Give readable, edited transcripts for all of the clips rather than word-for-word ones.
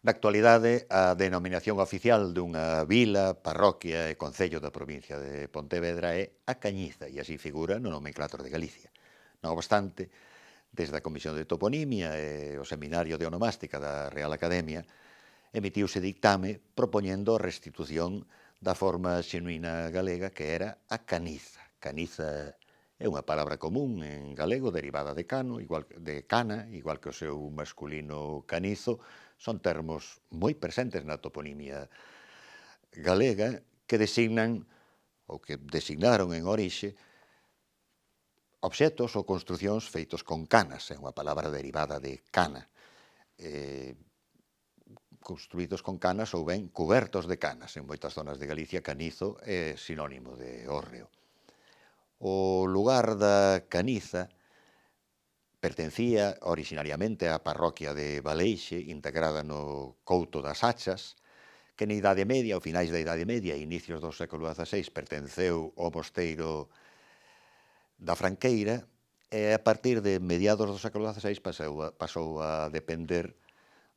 Na actualidade, a denominación oficial dunha vila, parroquia e concello da provincia de Pontevedra é A Cañiza e así figura no nomenclator de Galicia. Non obstante, desde a Comisión de Toponimia e o Seminario de Onomástica da Real Academia, emitiuse dictame propoñendo a restitución da forma xenuína galega que era a caniza. Caniza é unha palabra común en galego derivada de cano, de cana, igual que o seu masculino canizo, son termos moi presentes na toponimia galega que designan ou que designaron en orixe obxetos ou construcións feitos con canas, é unha palabra derivada de cana, construídos con canas ou ben cubertos de canas. En moitas zonas de Galicia, canizo é sinónimo de hórreo. O lugar da Caniza pertencía originariamente á parroquia de Baleixe, integrada no Couto das Achas, que na Idade Media, ou finais da Idade Media e inicios do século XVI, pertenceu ao mosteiro da Franqueira, e a partir de mediados do século XVI pasou a depender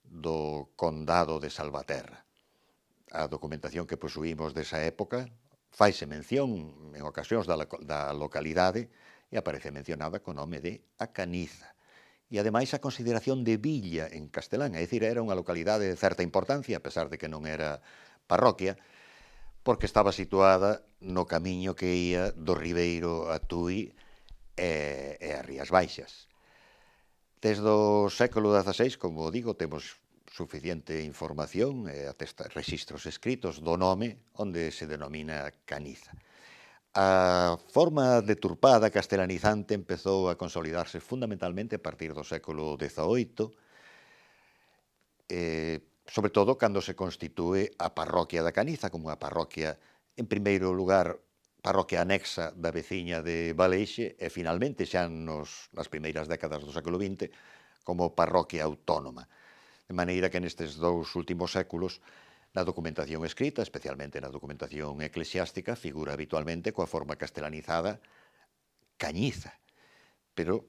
do Condado de Salvaterra. A documentación que posuímos desa época faise mención en ocasións da localidade e aparece mencionada co nome de A Caniza. E, ademais, a consideración de villa en castelán, é dicir, era unha localidade de certa importancia, a pesar de que non era parroquia, porque estaba situada no camiño que ía do Ribeiro a Tui e as Rías Baixas. Desde o século XVI, como digo, temos suficiente información e rexistros escritos do nome onde se denomina Caniza. A forma deturpada castelanizante empezou a consolidarse fundamentalmente a partir do século XVIII, sobre todo cando se constitúe a parroquia da Caniza como unha parroquia, en primeiro lugar, parroquia anexa da veciña de Baleixe e, finalmente, xa nas primeiras décadas do século XX, como parroquia autónoma. De maneira que nestes dous últimos séculos, na documentación escrita, especialmente na documentación eclesiástica, figura habitualmente coa forma castelanizada Cañiza. Pero,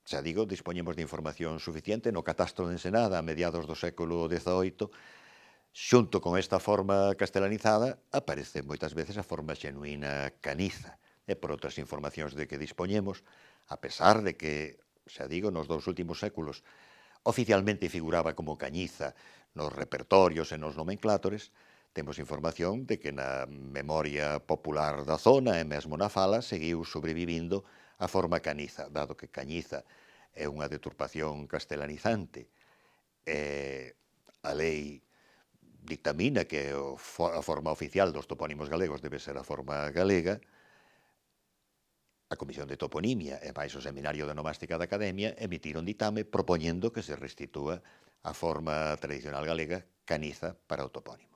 xa digo, dispoñemos de información suficiente no catastro de Ensenada a mediados do século XVIII. Xunto con esta forma castelanizada aparece moitas veces a forma xenuína Caniza. E por outras informacións de que dispoñemos, a pesar de que, xa digo, nos dous últimos séculos oficialmente figuraba como Cañiza nos repertorios e nos nomenclátores, temos información de que na memoria popular da zona e mesmo na fala seguiu sobrevivindo a forma Caniza, dado que Cañiza é unha deturpación castelanizante e a lei dictamina que a forma oficial dos topónimos galegos debe ser a forma galega. A Comisión de Toponimia e máis o Seminario de Onomástica da Academia emitiron ditame propoñendo que se restitúa a forma tradicional galega Caniza para o topónimo.